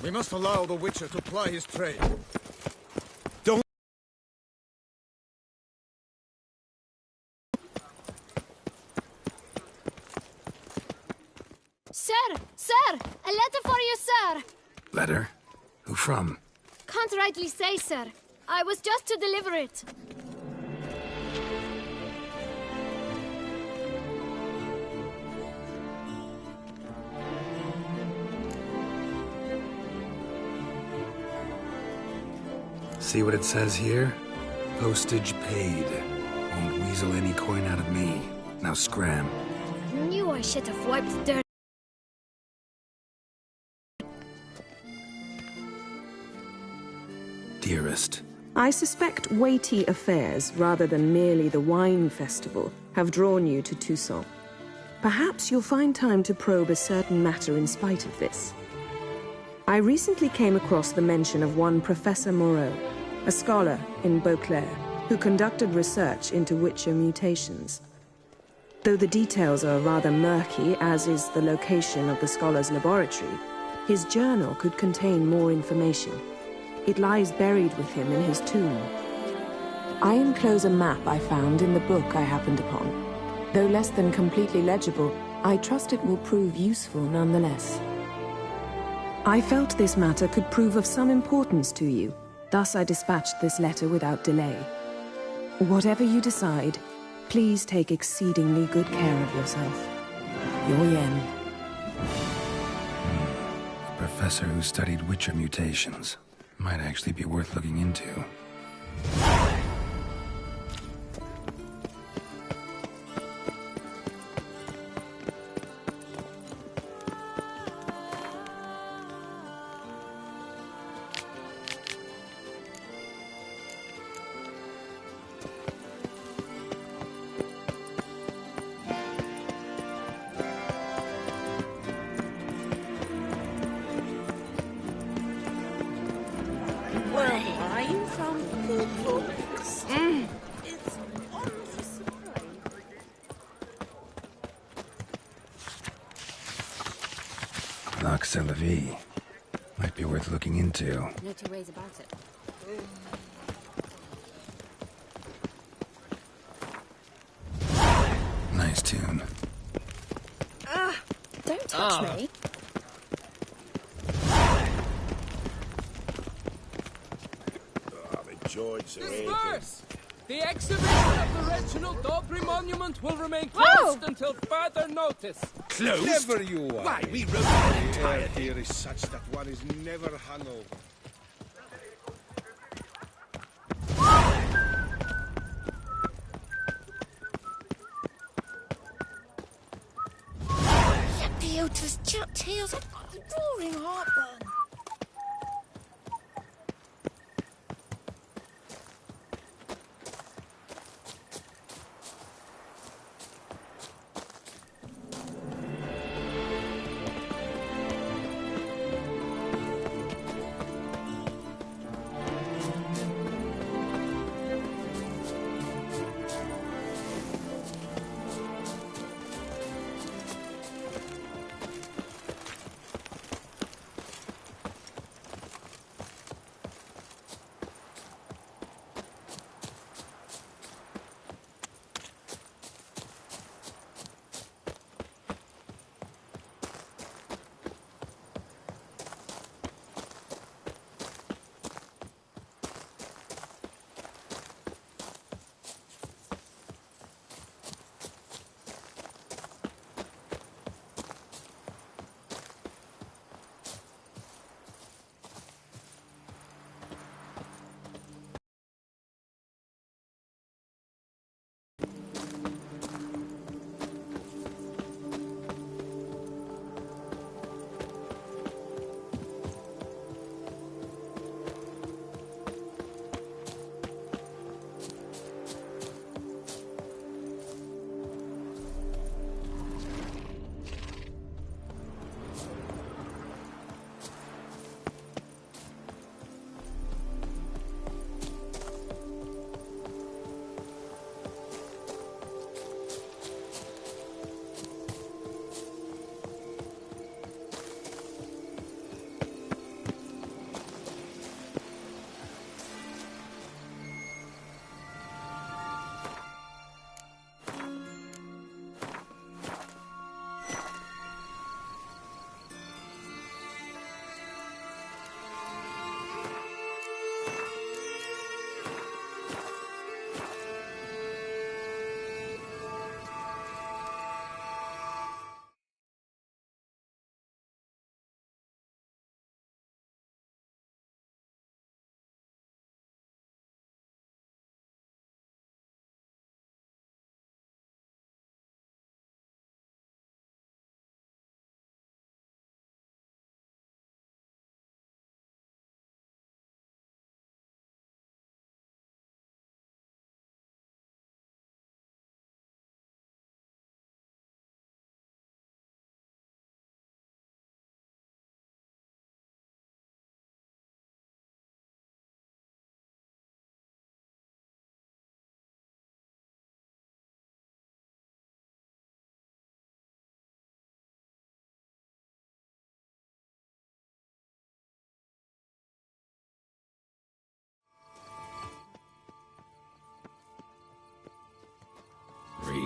We must allow the Witcher to ply his trade. Don't... Sir! Sir! A letter for you, sir! Letter? Who from? Can't rightly say, sir. I was just to deliver it. See what it says here? Postage paid. Won't weasel any coin out of me. Now scram. Knew I should have wiped dirt. Dearest. I suspect weighty affairs, rather than merely the wine festival, have drawn you to Toussaint. Perhaps you'll find time to probe a certain matter in spite of this. I recently came across the mention of one Professor Moreau, a scholar in Beauclair, who conducted research into Witcher mutations. Though the details are rather murky, as is the location of the scholar's laboratory, his journal could contain more information. It lies buried with him in his tomb. I enclose a map I found in the book I happened upon. Though less than completely legible, I trust it will prove useful nonetheless. I felt this matter could prove of some importance to you. Thus I dispatched this letter without delay. Whatever you decide, please take exceedingly good care of yourself. Your Yen. A professor who studied Witcher mutations. Might actually be worth looking into. Vie. Might be worth looking into. No two ways about it. Nice tune. Don't touch me. I've enjoyed Disperse! The exhibition of the Reginald Daubry Monument will remain closed until further notice. Closed? Never you are. Why, we wrote an entire The air is such that one is never hung over. Piotr's chat tales. I've got the roaring heartburn.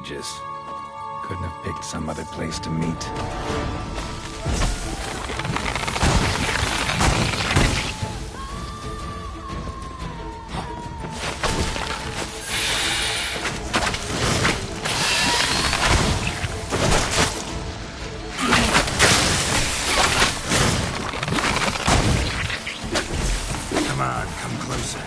Regis. Couldn't have picked some other place to meet. Come on, come closer.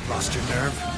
Lost your nerve?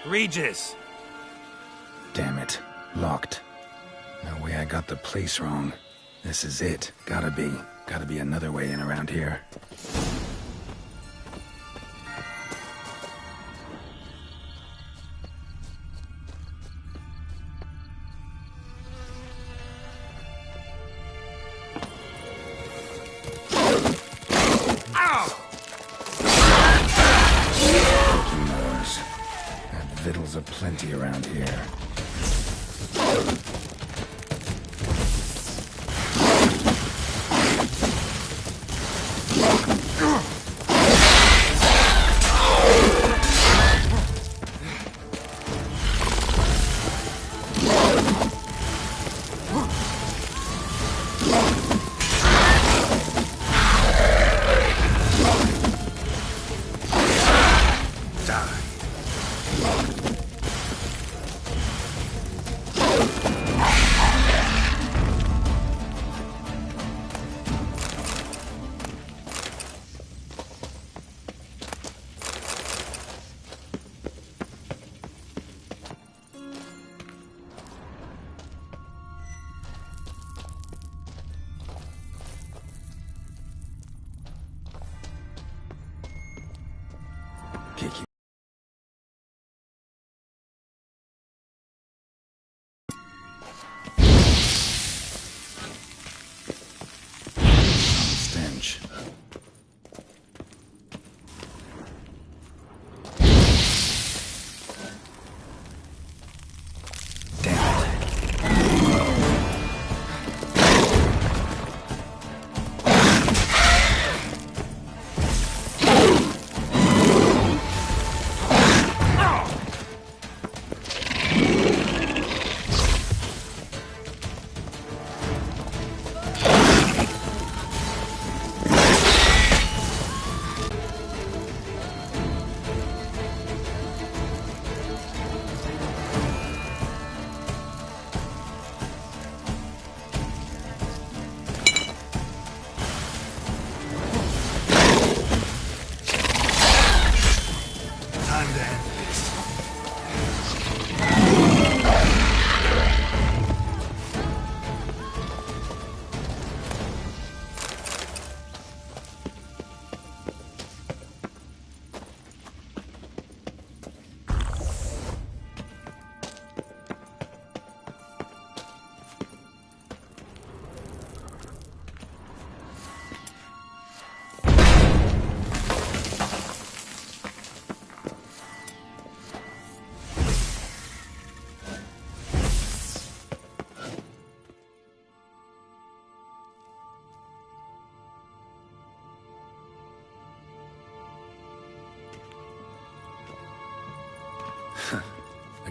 Regis! Damn it. Locked. No way I got the place wrong. This is it. Gotta be another way in around here. Victuals aplenty around here.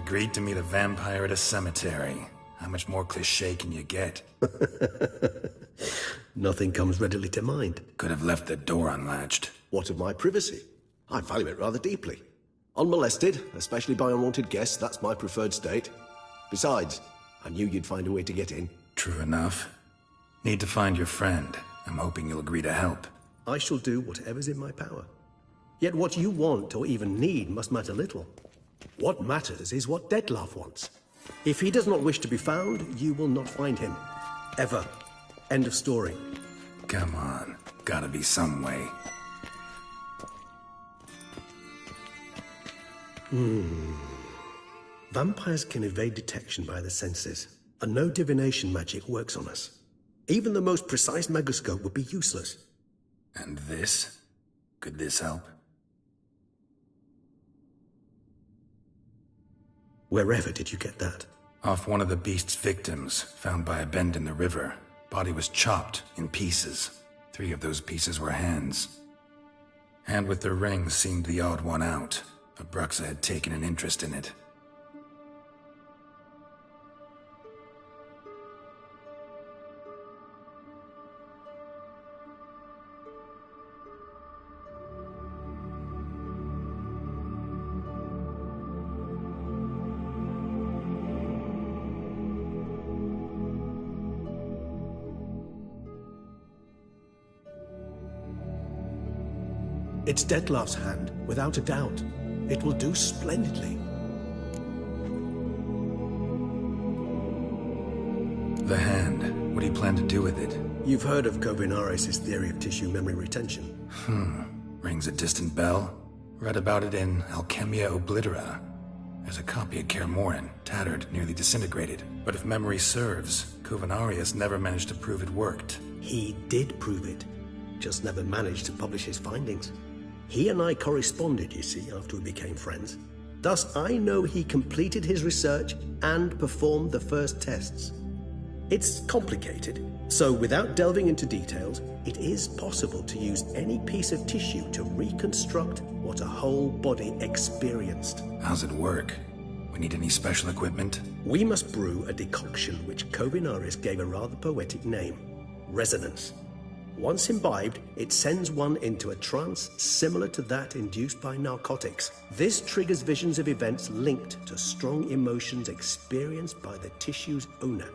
agreed to meet a vampire at a cemetery. How much more cliché can you get? Nothing comes readily to mind. Could have left the door unlatched. What of my privacy? I value it rather deeply. Unmolested, especially by unwanted guests, that's my preferred state. Besides, I knew you'd find a way to get in. True enough. Need to find your friend. I'm hoping you'll agree to help. I shall do whatever's in my power. Yet what you want or even need must matter little. What matters is what Dettlaff wants. If he does not wish to be found, you will not find him. Ever. End of story. Come on. Gotta be some way. Vampires can evade detection by the senses, and no divination magic works on us. Even the most precise megascope would be useless. And this? Could this help? Wherever did you get that? Off one of the beast's victims, found by a bend in the river. Body was chopped in pieces. 3 of those pieces were hands. Hand with the ring seemed the odd one out. Abruxa had taken an interest in it. It's Dettlaff's hand, without a doubt. It will do splendidly. The hand. What do you plan to do with it? You've heard of Kovinaris' theory of tissue memory retention. Rings a distant bell. Read about it in Alchemia Oblitera. There's a copy at Kaer Morhen, tattered, nearly disintegrated. But if memory serves, Kovinaris never managed to prove it worked. He did prove it, just never managed to publish his findings. He and I corresponded, you see, after we became friends. Thus, I know he completed his research and performed the first tests. It's complicated, so without delving into details, it is possible to use any piece of tissue to reconstruct what a whole body experienced. How's it work? We need any special equipment? We must brew a decoction which Kovinaris gave a rather poetic name: resonance. Once imbibed, it sends one into a trance similar to that induced by narcotics. This triggers visions of events linked to strong emotions experienced by the tissue's owner.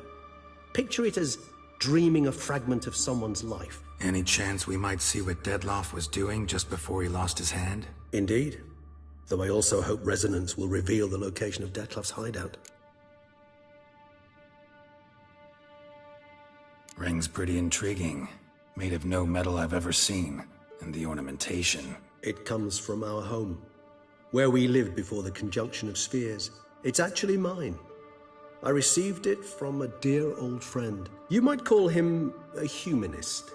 Picture it as dreaming a fragment of someone's life. Any chance we might see what Dettlaff was doing just before he lost his hand? Indeed. Though I also hope resonance will reveal the location of Dettlaff's hideout. Ring's pretty intriguing. Made of no metal I've ever seen. And the ornamentation. It comes from our home, where we lived before the conjunction of spheres. It's actually mine. I received it from a dear old friend. You might call him a humanist.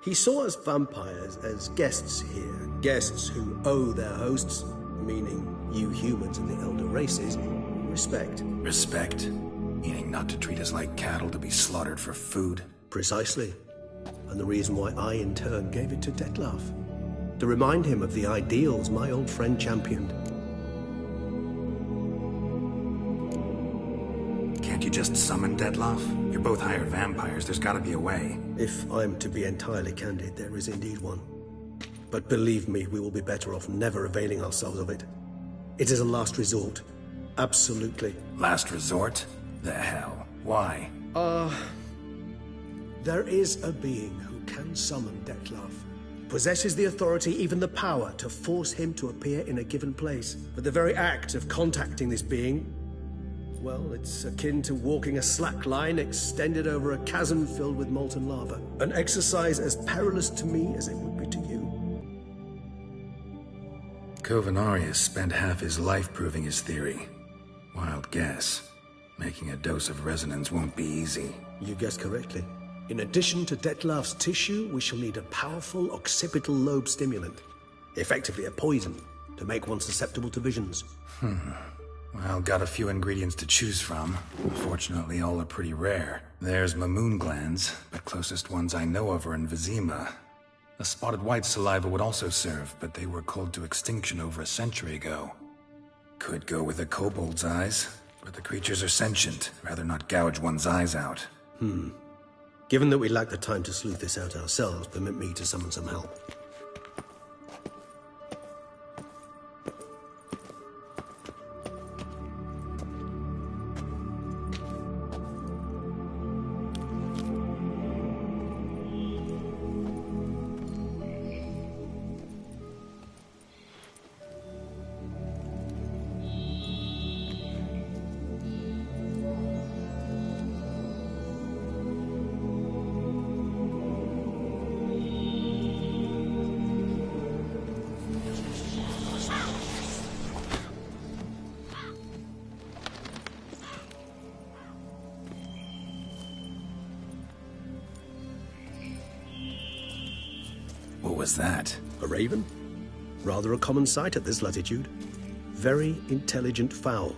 He saw us vampires as guests here, guests who owe their hosts, meaning you humans and the elder races, respect. Respect? Meaning not to treat us like cattle to be slaughtered for food? Precisely. And the reason why I, in turn, gave it to Dettlaff. To remind him of the ideals my old friend championed. Can't you just summon Dettlaff? You're both hired vampires, there's gotta be a way. If I'm to be entirely candid, there is indeed one. But believe me, we will be better off never availing ourselves of it. It is a last resort. Absolutely. Last resort? The hell? Why? There is a being who can summon Dettlaff. Possesses the authority, even the power, to force him to appear in a given place. But the very act of contacting this being, well, it's akin to walking a slack line extended over a chasm filled with molten lava. An exercise as perilous to me as it would be to you. Kovinaris spent half his life proving his theory. Wild guess. Making a dose of resonance won't be easy. You guessed correctly. In addition to Dettlaff's tissue, we shall need a powerful occipital lobe stimulant. Effectively a poison, to make one susceptible to visions. Well, got a few ingredients to choose from. Unfortunately, all are pretty rare. There's Mamoon glands, but closest ones I know of are in Vizima. A spotted white saliva would also serve, but they were cold to extinction over a century ago. Could go with a kobold's eyes, but the creatures are sentient. Rather not gouge one's eyes out. Given that we lack the time to sleuth this out ourselves, permit me to summon some help. What was that? A raven? Rather a common sight at this latitude. Very intelligent fowl.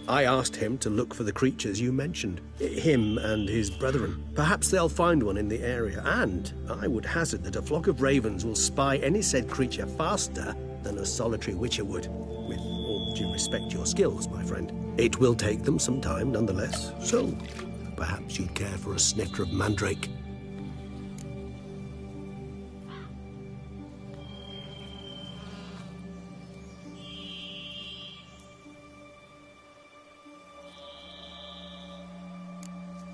I asked him to look for the creatures you mentioned. Him and his brethren. Perhaps they'll find one in the area, and I would hazard that a flock of ravens will spy any said creature faster than a solitary witcher would. With all due respect to your skills, my friend. It will take them some time, nonetheless. So, perhaps you'd care for a snifter of mandrake.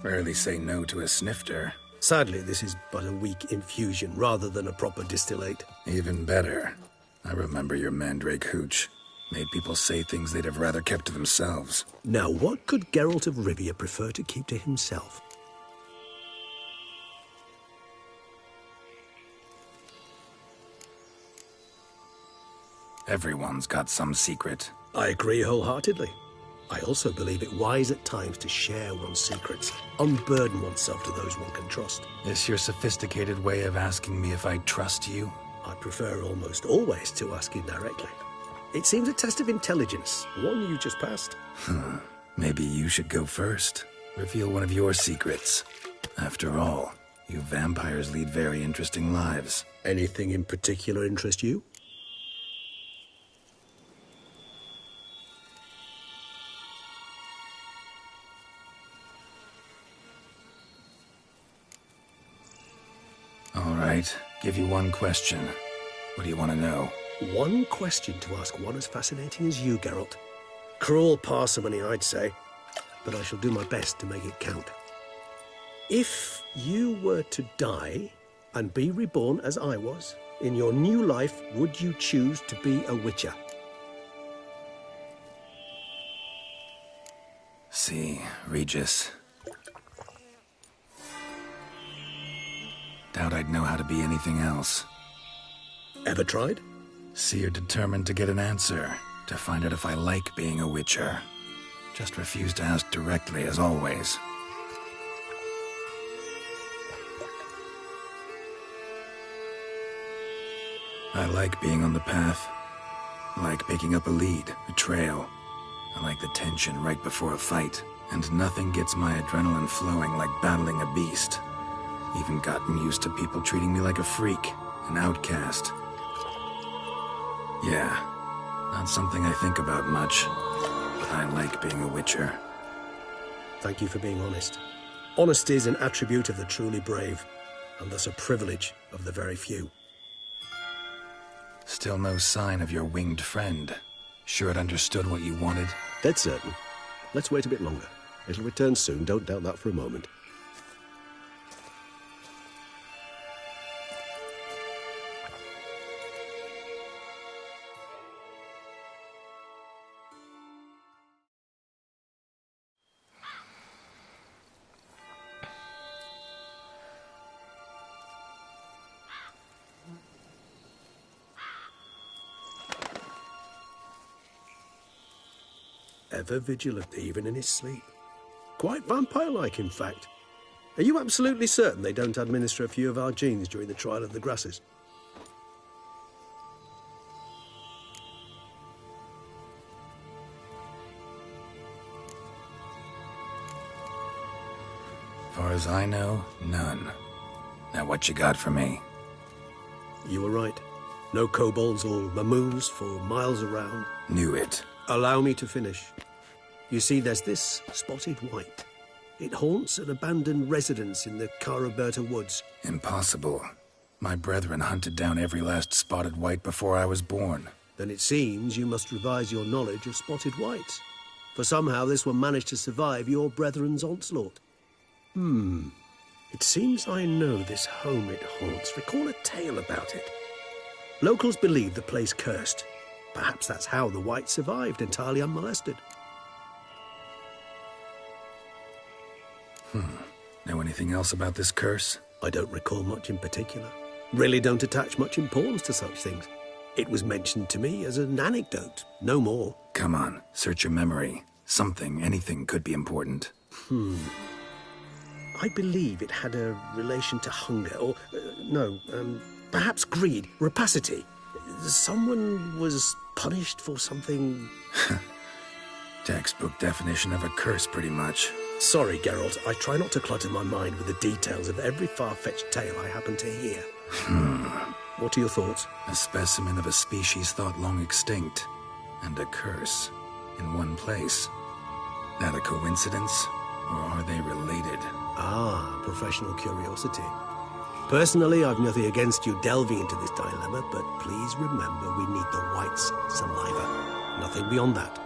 Rarely say no to a snifter. Sadly, this is but a weak infusion rather than a proper distillate. Even better. I remember your mandrake hooch. Made people say things they'd have rather kept to themselves. Now, what could Geralt of Rivia prefer to keep to himself? Everyone's got some secret. I agree wholeheartedly. I also believe it wise at times to share one's secrets, unburden oneself to those one can trust. This your sophisticated way of asking me if I trust you? I prefer almost always to ask you directly. It seems a test of intelligence, one you just passed. Maybe you should go first. Reveal one of your secrets. After all, you vampires lead very interesting lives. Anything in particular interest you? All right, give you one question. What do you want to know? One question to ask one as fascinating as you, Geralt. Cruel parsimony, I'd say, but I shall do my best to make it count. If you were to die and be reborn as I was, in your new life, would you choose to be a witcher? See, Regis. Doubt I'd know how to be anything else. Ever tried? See, you're determined to get an answer, to find out if I like being a witcher. Just refuse to ask directly, as always. I like being on the path. I like picking up a lead, a trail. I like the tension right before a fight. And nothing gets my adrenaline flowing like battling a beast. Even gotten used to people treating me like a freak, an outcast. Yeah, not something I think about much, but I like being a witcher. Thank you for being honest. Honesty is an attribute of the truly brave, and thus a privilege of the very few. Still no sign of your winged friend. Sure it understood what you wanted? Dead certain. Let's wait a bit longer. It'll return soon, don't doubt that for a moment. Ever vigilant, even in his sleep. Quite vampire-like, in fact. Are you absolutely certain they don't administer a few of our genes during the trial of the grasses? Far as I know, none. Now what you got for me? You were right. No kobolds or mamoons for miles around. Knew it. Allow me to finish. You see, there's this spotted white. It haunts an abandoned residence in the Caraberta woods. Impossible. My brethren hunted down every last spotted white before I was born. Then it seems you must revise your knowledge of spotted whites. For somehow this one managed to survive your brethren's onslaught. It seems I know this home it haunts. Recall a tale about it. Locals believe the place cursed. Perhaps that's how the whites survived entirely unmolested. Know anything else about this curse? I don't recall much in particular. Really don't attach much importance to such things. It was mentioned to me as an anecdote, no more. Come on, search your memory. Something, anything could be important. I believe it had a relation to hunger, or, perhaps greed, rapacity. Someone was punished for something... Textbook definition of a curse, pretty much. Sorry, Geralt, I try not to clutter my mind with the details of every far-fetched tale I happen to hear. What are your thoughts? A specimen of a species thought long extinct, and a curse in one place. That a coincidence, or are they related? Ah, professional curiosity. Personally, I've nothing against you delving into this dilemma, but please remember we need the white's saliva. Nothing beyond that.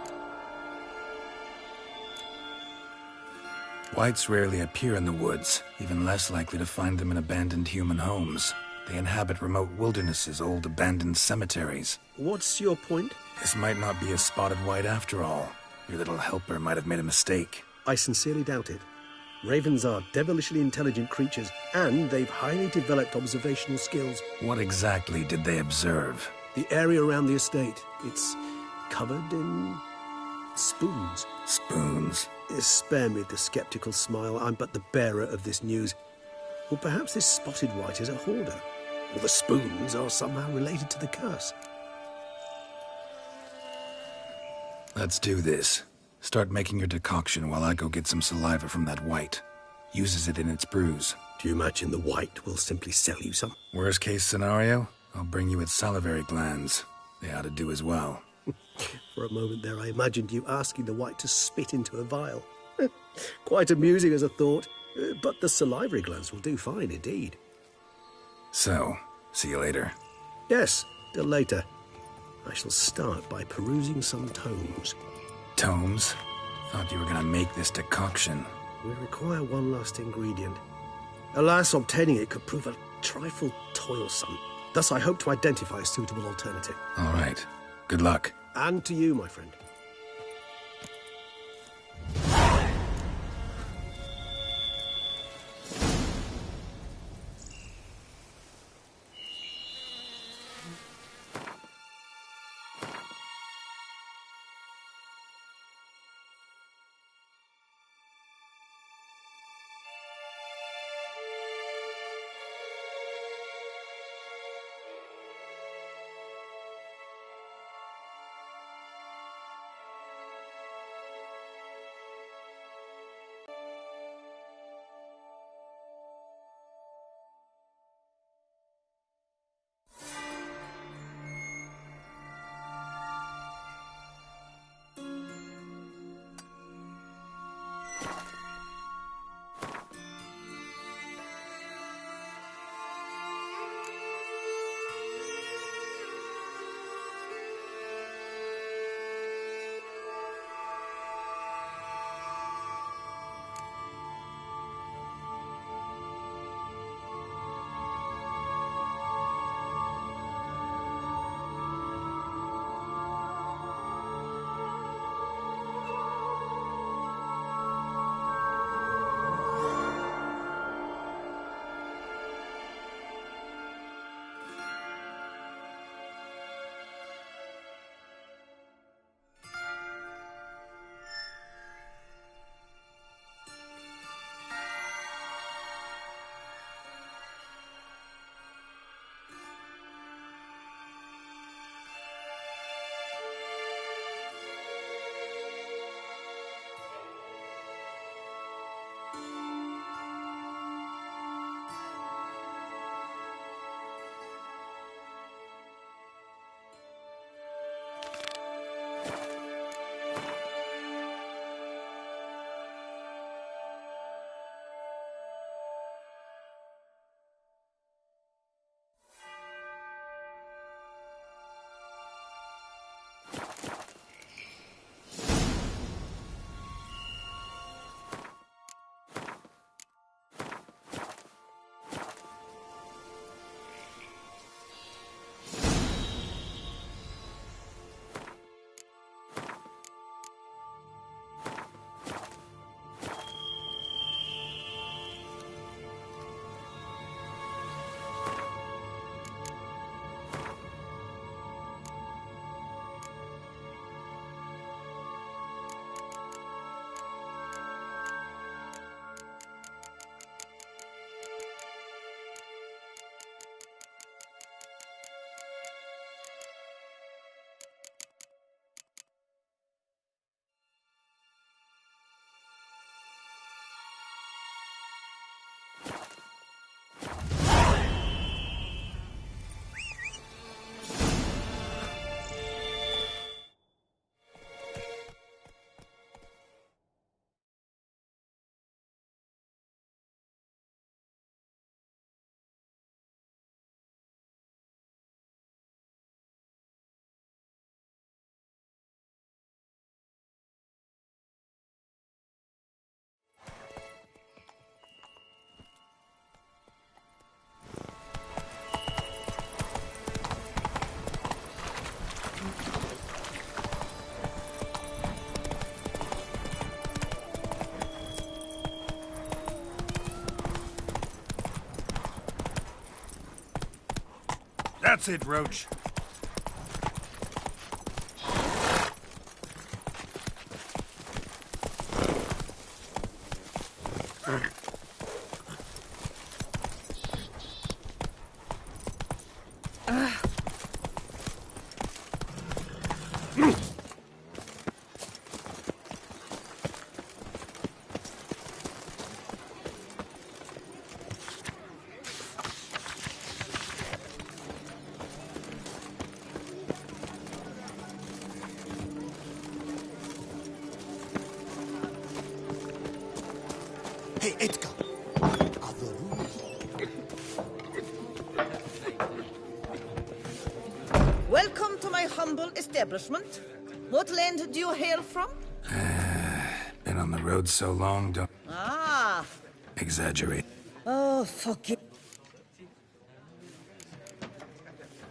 Whites rarely appear in the woods, even less likely to find them in abandoned human homes. They inhabit remote wildernesses, old abandoned cemeteries. What's your point? This might not be a spotted white after all. Your little helper might have made a mistake. I sincerely doubt it. Ravens are devilishly intelligent creatures, and they've highly developed observational skills. What exactly did they observe? The area around the estate, it's covered in spoons. Spoons? Spare me the skeptical smile. I'm but the bearer of this news. Or perhaps this spotted white is a hoarder. Or the spoons are somehow related to the curse. Let's do this. Start making your decoction while I go get some saliva from that white. Uses it in its brews. Do you imagine the white will simply sell you some? Worst case scenario, I'll bring you its salivary glands. They ought to do as well. For a moment there, I imagined you asking the white to spit into a vial. Quite amusing as a thought, but the salivary glands will do fine indeed. So, see you later. Yes, till later. I shall start by perusing some tomes. Tomes? Thought you were gonna make this decoction. We require one last ingredient. Alas, obtaining it could prove a trifle toilsome. Thus, I hope to identify a suitable alternative. All right. Good luck. And to you, my friend. That's it, Roach. Hey, Edgar. Are the rules? Welcome to my humble establishment. What land do you hail from? Been on the road so long, don't Ah. exaggerate. Oh, forgive.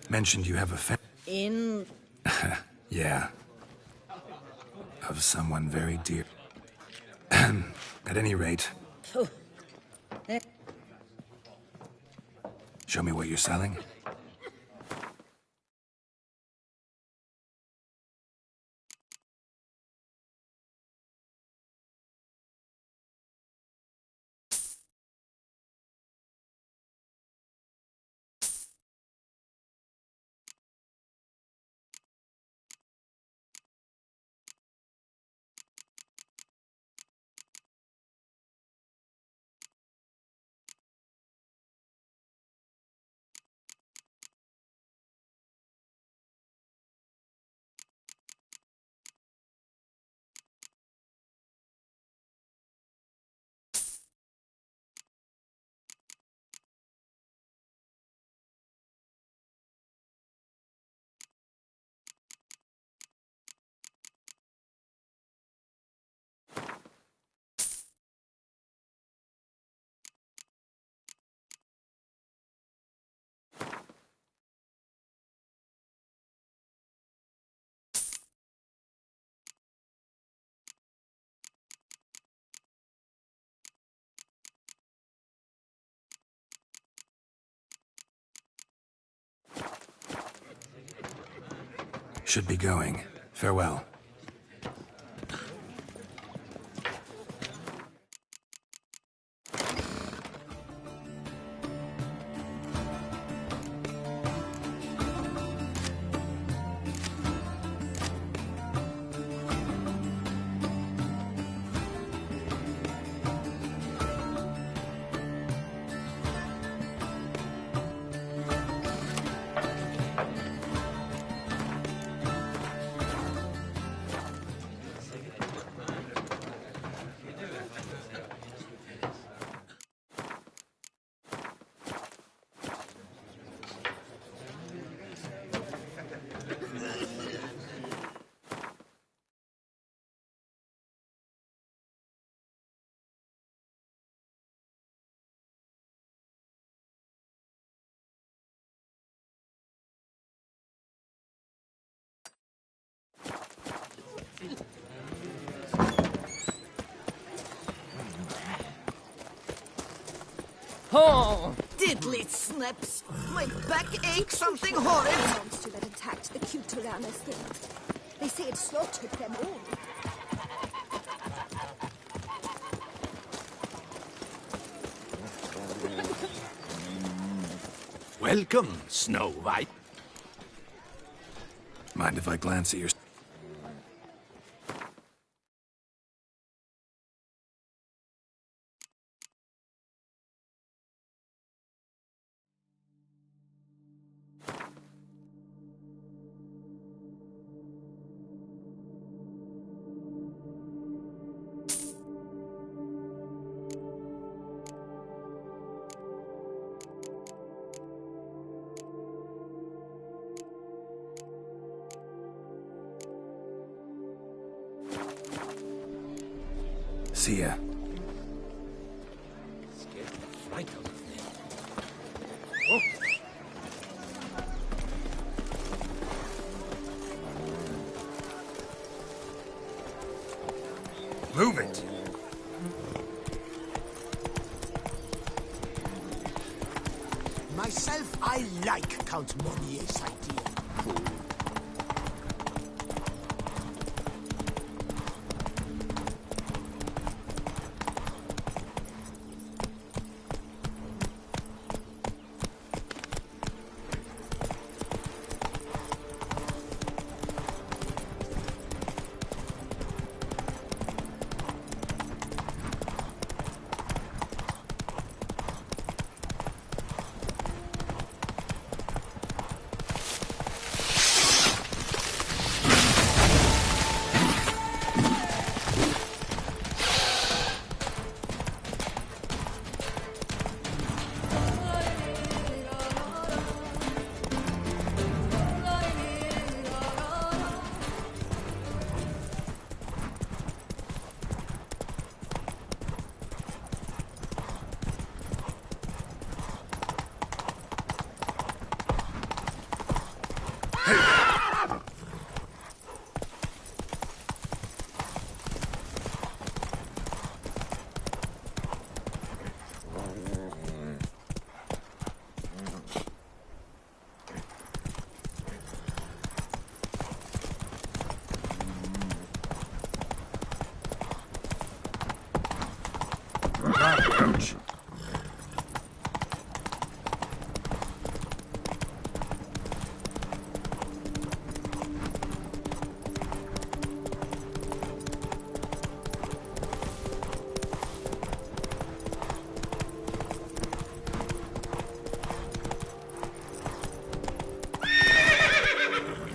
Mentioned you have a In... Yeah. Of someone very dear. At any rate, Oh. show me what you're selling. Should be going. Farewell. Oh! Diddly snaps. My back aches something horrid. Monster that attacked the Cuteranas thing. They say it slaughtered them all. Welcome, Snow White. Mind if I glance at your... See ya. Scared the fright out of me. Move it! Myself, I like Count Monier's idea. Fool.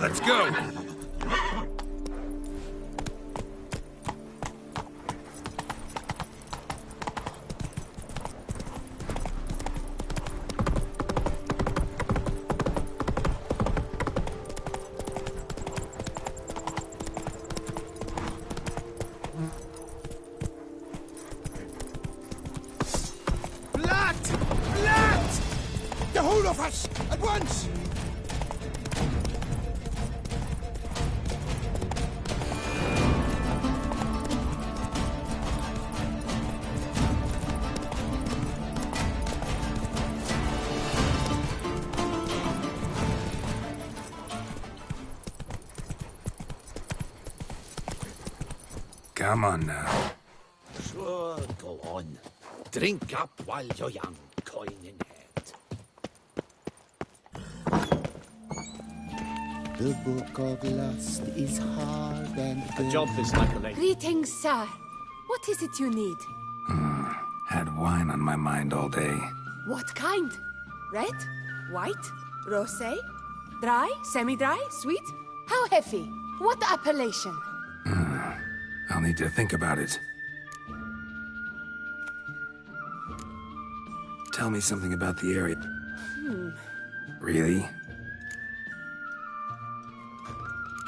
Let's go! Blood! Blood! The whole of us! At once! Come on now. Sure, go on. Drink up while you're young, coin in hand. The Book of Lust is hard and A job is like a lady. Greetings, sir. What is it you need? Had wine on my mind all day. What kind? Red? White? Rosé? Dry? Semi-dry? Sweet? How heavy? What appellation? I'll need to think about it. Tell me something about the area. Really?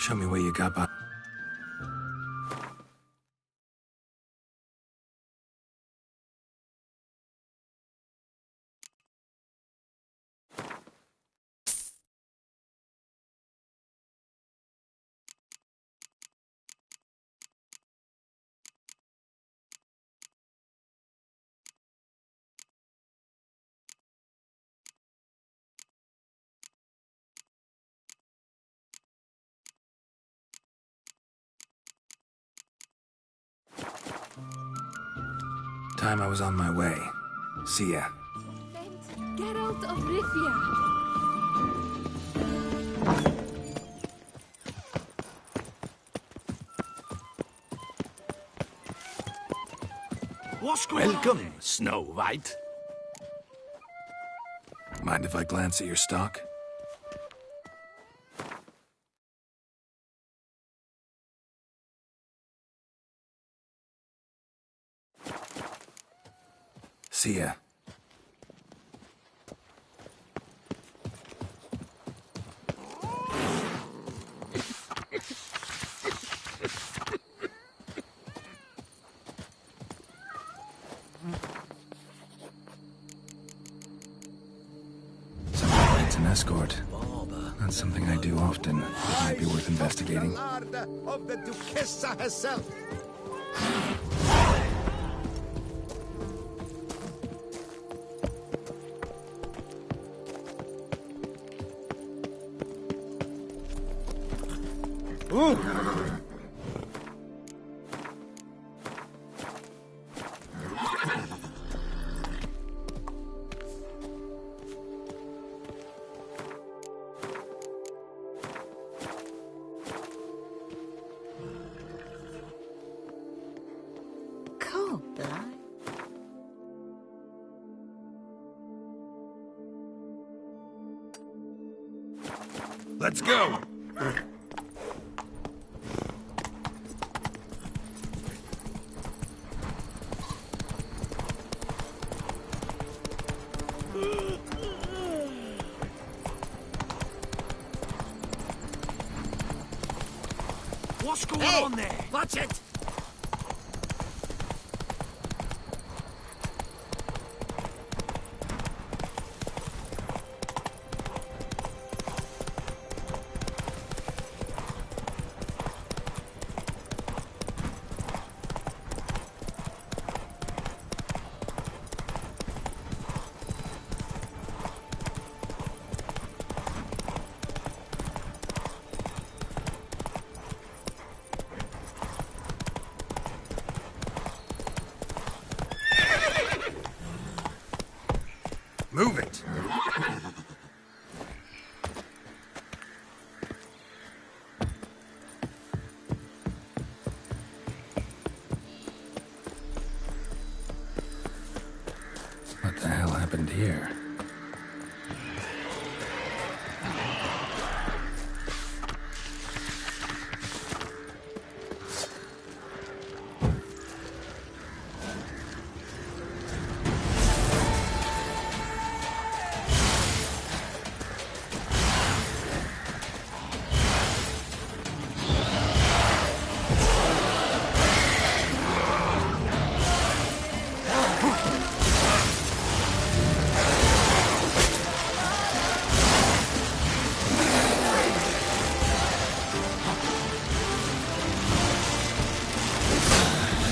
Show me what you got by. Time I was on my way. See ya. Get out of Rifia. Welcome, Snow White. Mind if I glance at your stock? See ya. It's an escort. Not something I do often, but might be worth investigating. Of the Duchessa herself. Ooh. Cool. Let's go! What's going Hey, on there? watch it! Move it! What the hell happened here?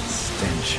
Stench.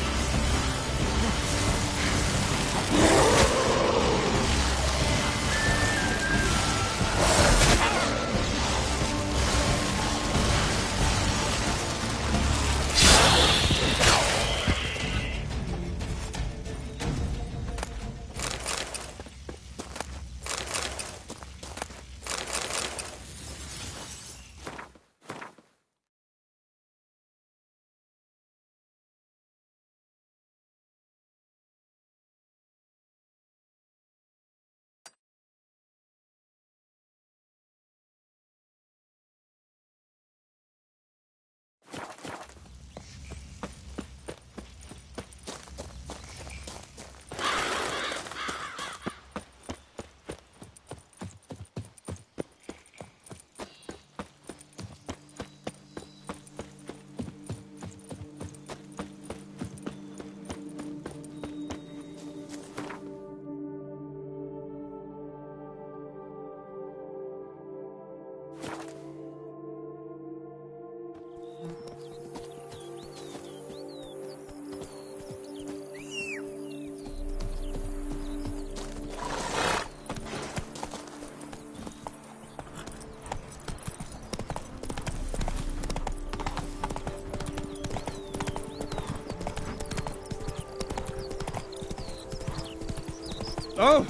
Oh!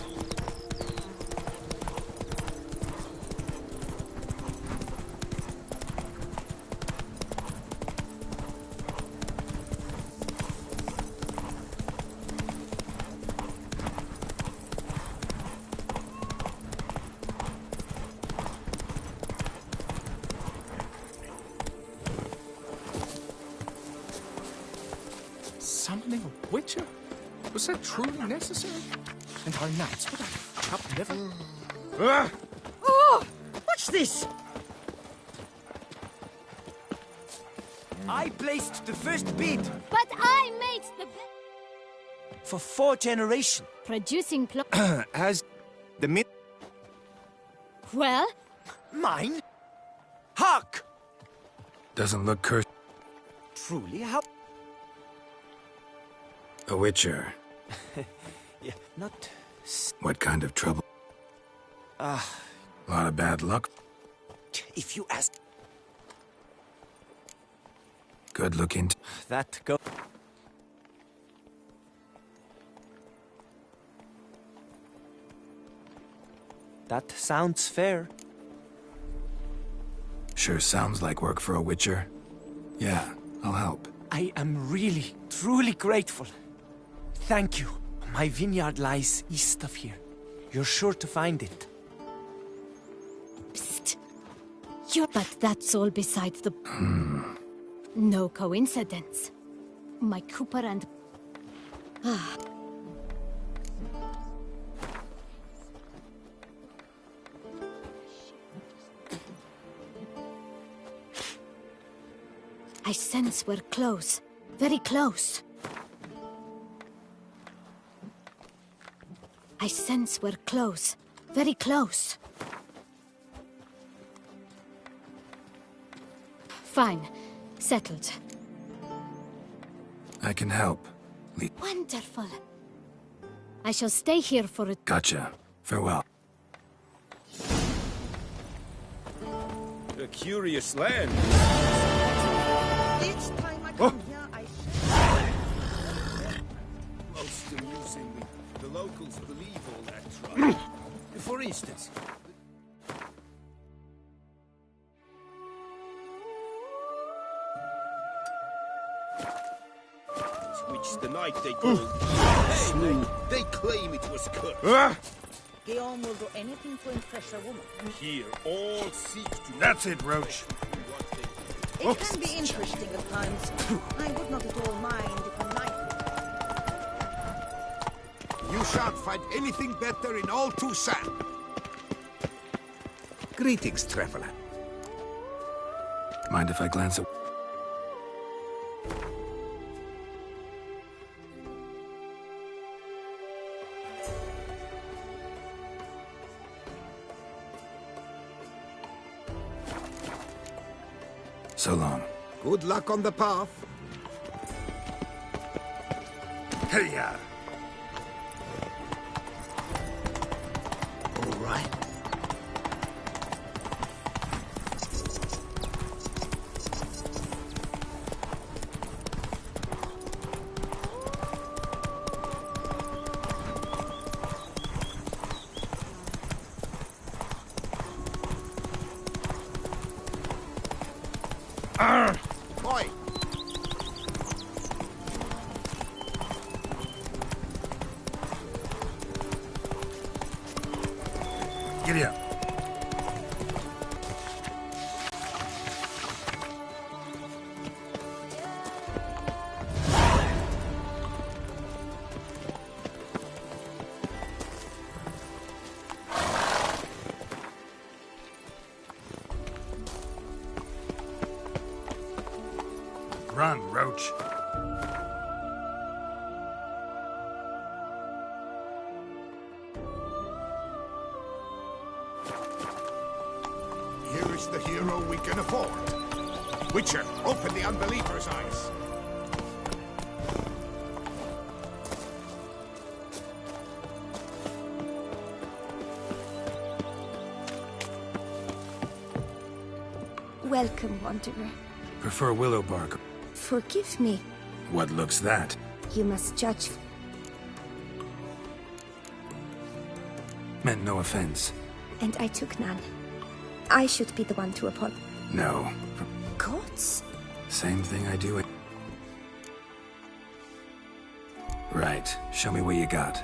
Summoning a witcher? Was that truly necessary? And our knights would have never... Ah! Oh! What's this? I placed the first bid But I made the for 4 generations. producing As the mid well. mine? Hark! Doesn't look cursed. Truly, how? A witcher. Yeah, not. What kind of trouble? Ah, A lot of bad luck. if you ask. Good looking. That go. That sounds fair. Sure sounds like work for a witcher. Yeah, I'll help. I am really, truly grateful. Thank you. My vineyard lies east of here. You're sure to find it. Psst. But that's all besides the... No coincidence. My Cooper and... I sense we're close. Very close. I sense we're close. Very close. Fine. Settled. I can help. Wonderful. I shall stay here for a... Gotcha. Farewell. A curious land. Each time I come here, I... Most amusingly, the locals believe all that trouble. For instance... which the night they go... Hey, they claim it was cursed. Guillaume will do anything to impress a woman. Here, all seek to... That's it, Roach. It can be interesting at times. I would not at all mind if a night... You shan't find anything better in all Toussaint. Greetings, traveler. Mind if I glance at... So long. Good luck on the path. Hey-ya! All right. Oi! Giddy up. Run, Roach. Here is the hero we can afford. Witcher, open the unbeliever's eyes. Welcome, Wanderer. Prefer willow bark. Forgive me. What looks that? You must judge. Meant no offense. And I took none. I should be the one to apologize. No. Gods? Same thing I do. Right. Show me what you got.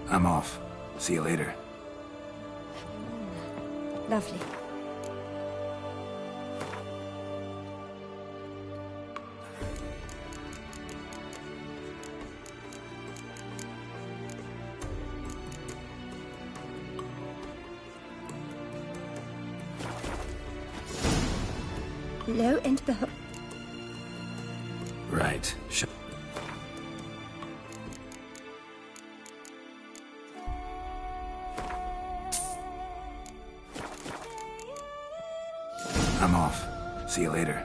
I'm off. See you later. Lovely. Lo and behold. Right. I'm off. See you later.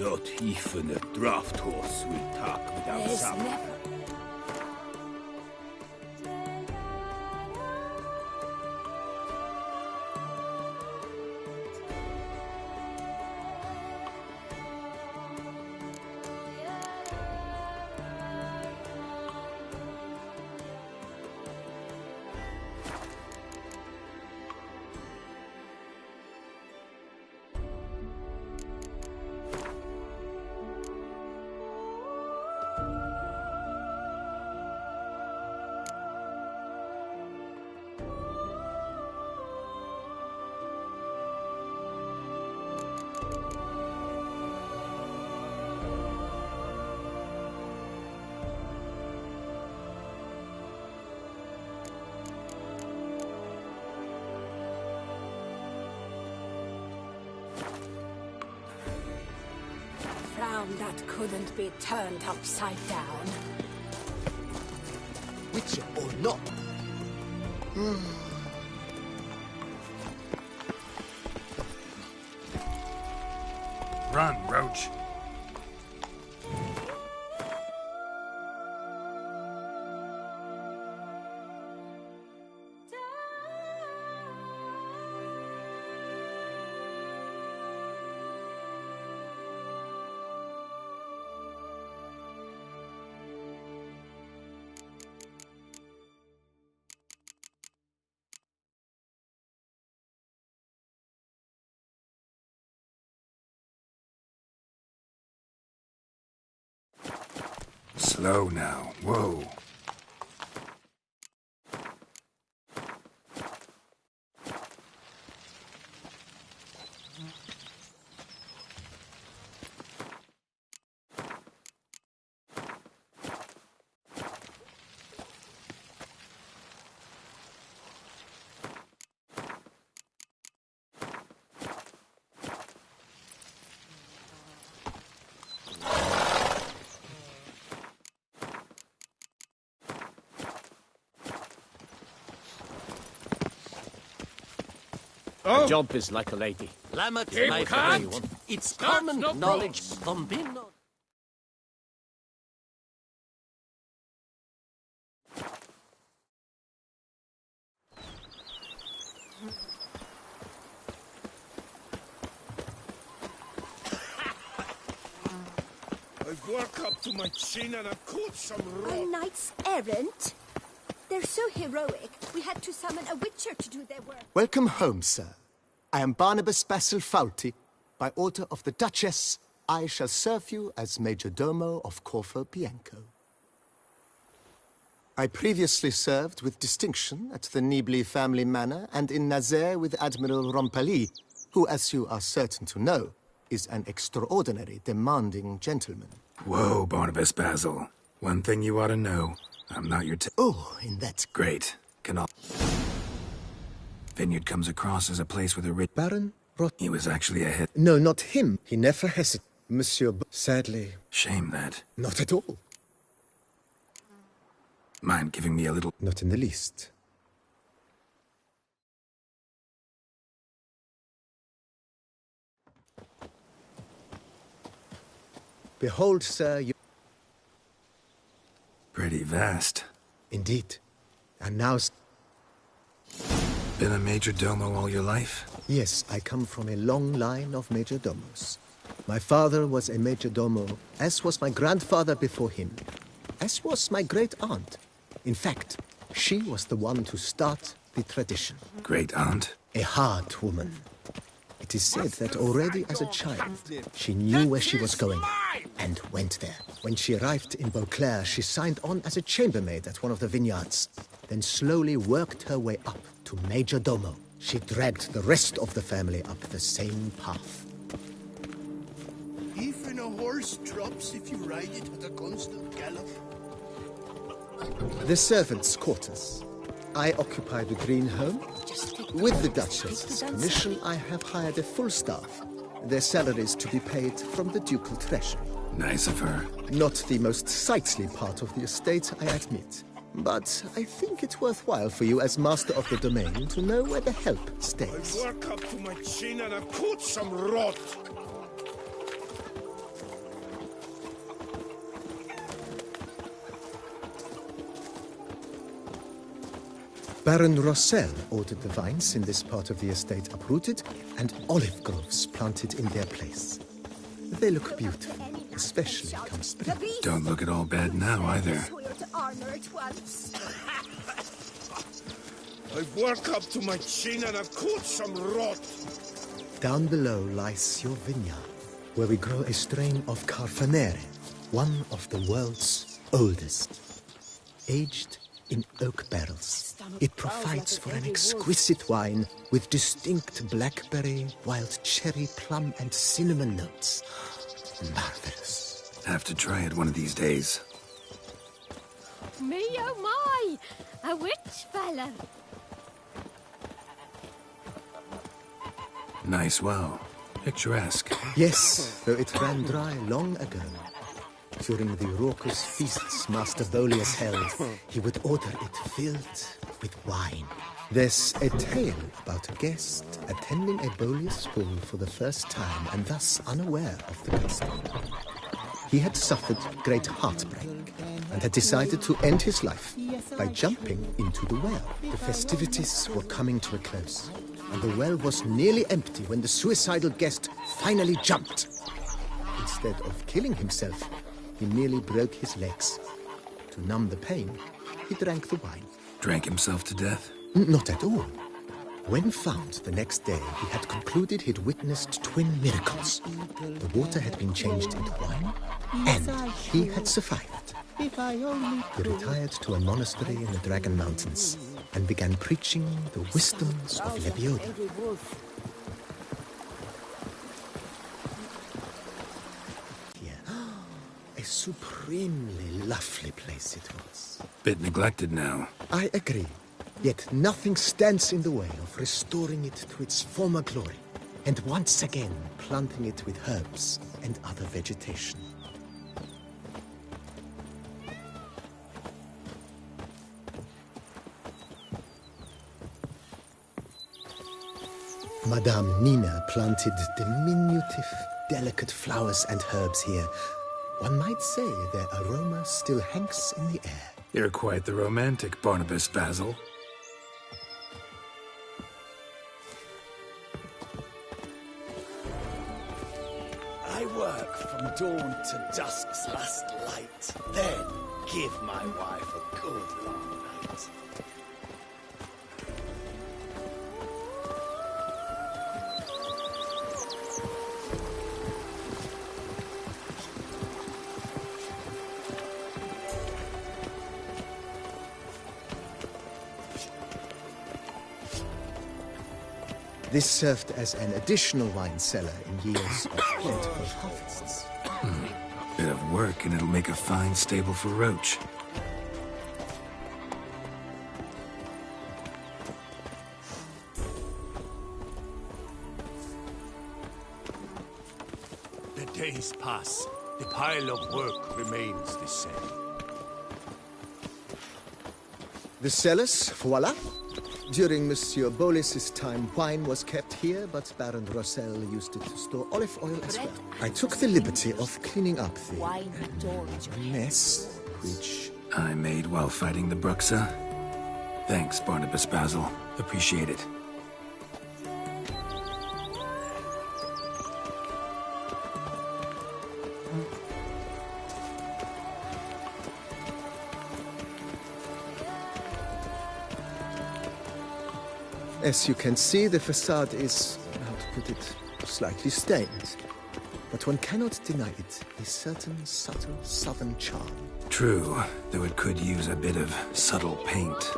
Not even a draft horse will talk without There's some. never... Frown that couldn't be turned upside down. Witcher or not. Run, Roach. Slow now. Whoa. The job is like a lady. Lammet, Keep knife, calm. everyone. It's Start common no knowledge. brawls. Combino. I work up to my chin and I caught some A rot. knight's errant? They're so heroic, we had to summon a witcher to do their work. Welcome home, sir. I am Barnabas Basil Fawlty. By order of the Duchess, I shall serve you as Major Domo of Corfu Bianco. I previously served with distinction at the Nibley family manor and in Nazaire with Admiral Rompali, who, as you are certain to know, is an extraordinary, demanding gentleman. Whoa, Barnabas Basil. One thing you ought to know. I'm not your Oh, in that... Great. Can all... Vineyard comes across as a place with a rich... Baron Rot... He was actually a hit. No, not him. He never hesitated. Monsieur sadly... Shame that. Not at all. Mind giving me a little... Not in the least. Behold, sir, you... Pretty vast. Indeed. And now... Been a major domo all your life? Yes, I come from a long line of major domos. My father was a major domo, as was my grandfather before him, as was my great-aunt. In fact, she was the one to start the tradition. Great-aunt? A hard woman. It is said that already as a child, she knew where she was going and went there. When she arrived in Beauclair, she signed on as a chambermaid at one of the vineyards, then slowly worked her way up to Major Domo. She dragged the rest of the family up the same path. Even a horse drops if you ride it at a constant gallop. The servants' quarters. I occupy the green home. With the Duchess's permission, I have hired a full staff. Their salaries to be paid from the ducal treasury. Nice of her. Not the most sightly part of the estate, I admit. But I think it's worthwhile for you as master of the domain to know where the help stays. I work up to my chin and I caught some rot. Baron Rossel ordered the vines in this part of the estate uprooted and olive groves planted in their place. They look beautiful, especially come spring. Don't look at all bad now, either. I've worked up to my chin and I've caught some rot. Down below lies your vineyard, where we grow a strain of Carfanere, one of the world's oldest. Aged in oak barrels, it provides for an exquisite wine with distinct blackberry, wild cherry, plum, and cinnamon notes. Marvelous. Have to try it one of these days. Me oh my! A witch fella! Nice well. Picturesque. Yes, though it ran dry long ago. During the raucous feasts Master Bolius held, he would order it filled with wine. There's a tale about a guest attending a Bolius ball for the first time and thus unaware of the custom. He had suffered great heartbreak and had decided to end his life by jumping into the well. The festivities were coming to a close, and the well was nearly empty when the suicidal guest finally jumped. Instead of killing himself, he merely broke his legs. To numb the pain, he drank the wine. Drank himself to death? Not at all. When found the next day, he had concluded he'd witnessed twin miracles. The water had been changed into wine, and he had survived. He retired to a monastery in the Dragon Mountains and began preaching the wisdoms of Lebioda. A supremely lovely place it was. Bit neglected now. I agree. Yet nothing stands in the way of restoring it to its former glory, and once again planting it with herbs and other vegetation. Madame Nina planted diminutive, delicate flowers and herbs here. One might say their aroma still hangs in the air. You're quite the romantic, Barnabas Basil. I work from dawn to dusk's last light, then give my wife a good long night. This served as an additional wine cellar in years of plentiful harvests. Bit of work and it'll make a fine stable for Roach. The days pass. The pile of work remains the same. The cellars, voila. During Monsieur Bolis's time, wine was kept here, but Baron Rossel used it to store olive oil as well. I took the liberty of cleaning up the mess, which I made while fighting the Bruxa. Thanks, Barnabas Basil. Appreciate it. As you can see, the facade is, how to put it, slightly stained. But one cannot deny it a certain subtle southern charm. True, though it could use a bit of subtle paint.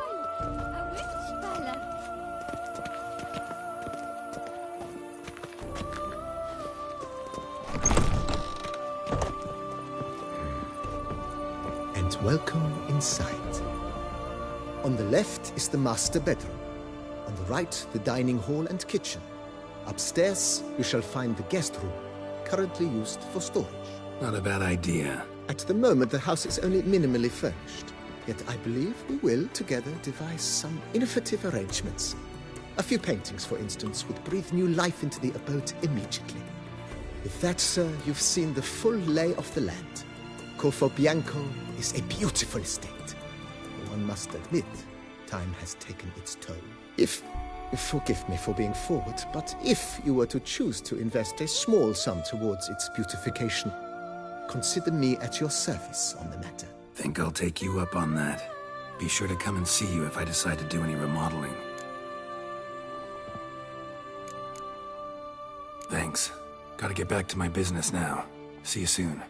And welcome inside. On the left is the master bedroom. On the right, the dining hall and kitchen. Upstairs, we shall find the guest room, currently used for storage. Not a bad idea. At the moment, the house is only minimally furnished. Yet I believe we will, together, devise some innovative arrangements. A few paintings, for instance, would breathe new life into the abode immediately. With that, sir, you've seen the full lay of the land. Corfo Bianco is a beautiful estate. One must admit, Time has taken its toll. Forgive me for being forward, but if you were to choose to invest a small sum towards its beautification, consider me at your service on the matter. Think I'll take you up on that. Be sure to come and see you if I decide to do any remodeling. Thanks. Gotta get back to my business now. See you soon.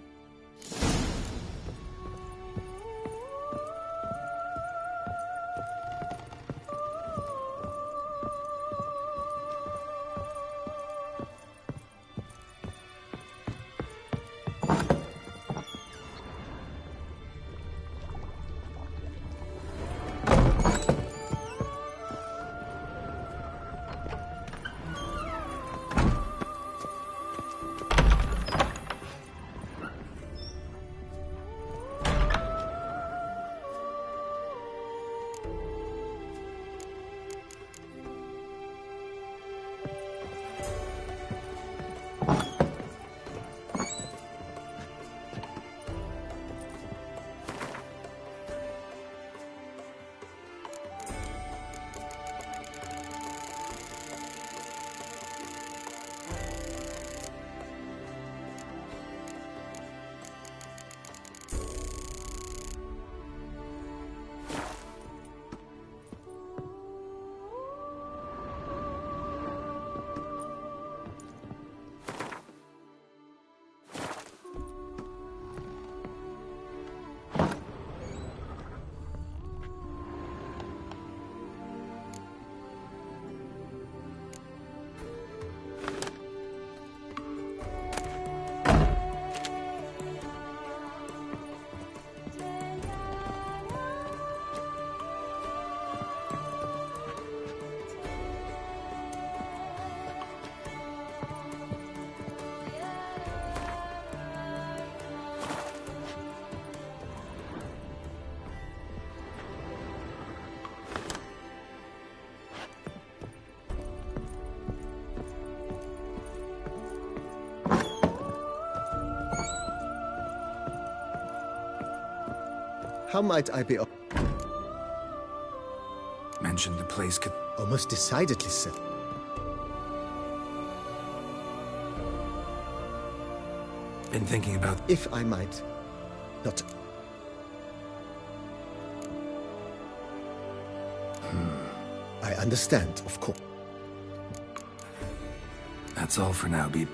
How might I be... Mentioned the place could... Almost decidedly, sir. Been thinking about... If I might... Not... I understand, of course. That's all for now, Beep.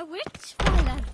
A witch finder.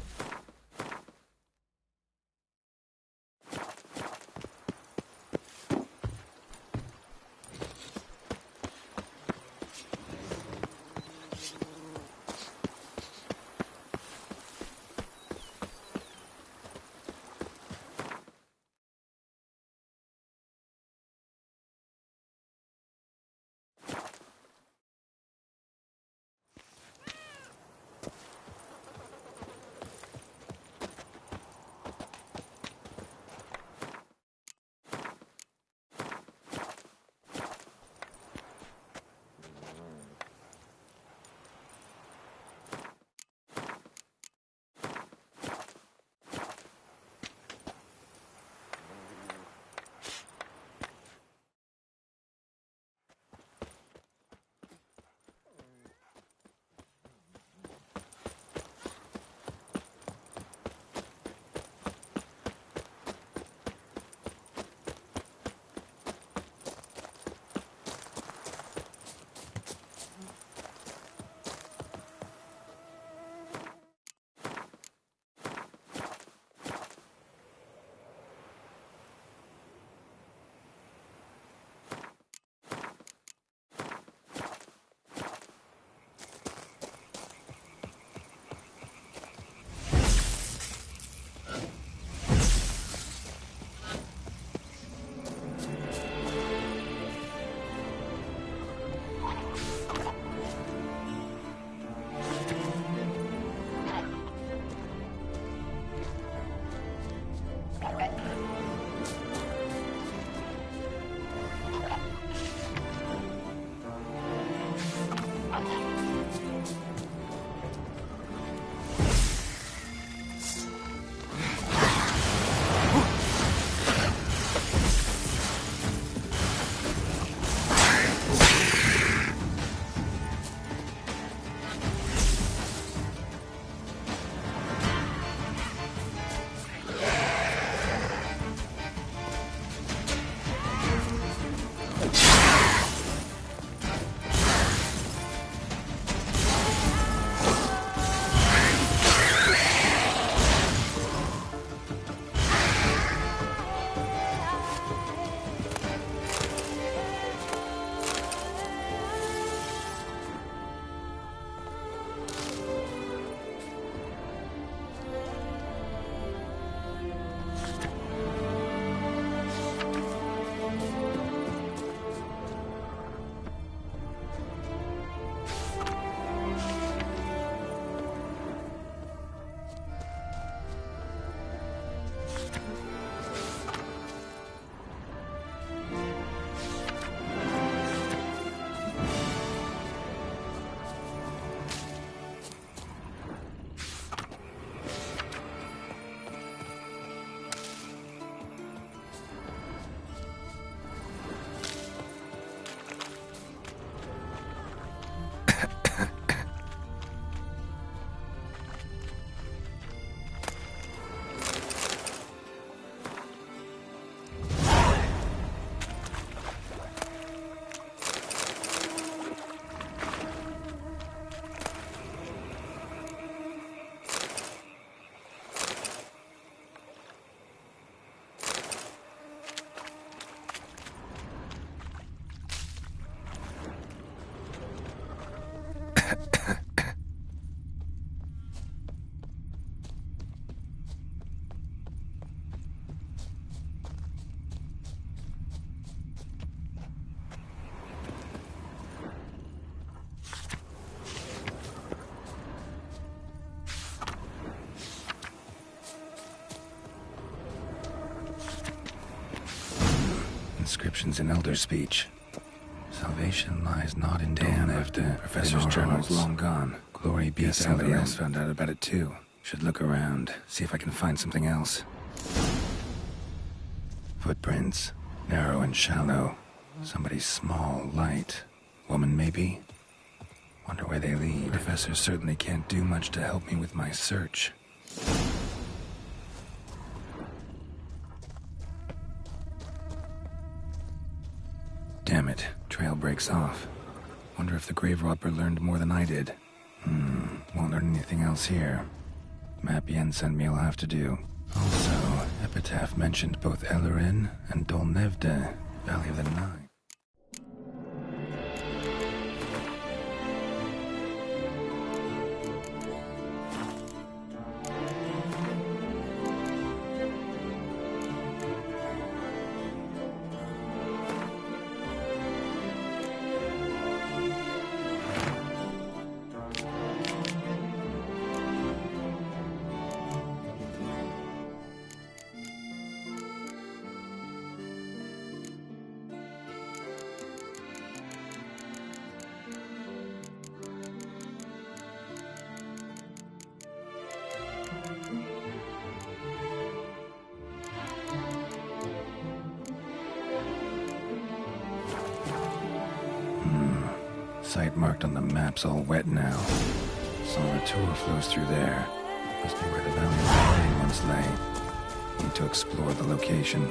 Inscriptions in Elder speech. Salvation lies not in damn after Professor's journal's long gone. Glory be to somebody else found out about it too. Should look around, see if I can find something else. Footprints. Narrow and shallow. Somebody's small, light. Woman, maybe? Wonder where they lead. Professor certainly can't do much to help me with my search. Damn it. Trail breaks off. Wonder if the grave robber learned more than I did. Won't learn anything else here. Map Yen sent me will have to do. Also, Epitaph mentioned both Ellerin and Dolnevde, Valley of the Nine. Site marked on the map's all wet now. Somratur flows through there. Must be where the Valley of the Rain once lay. Need to explore the location.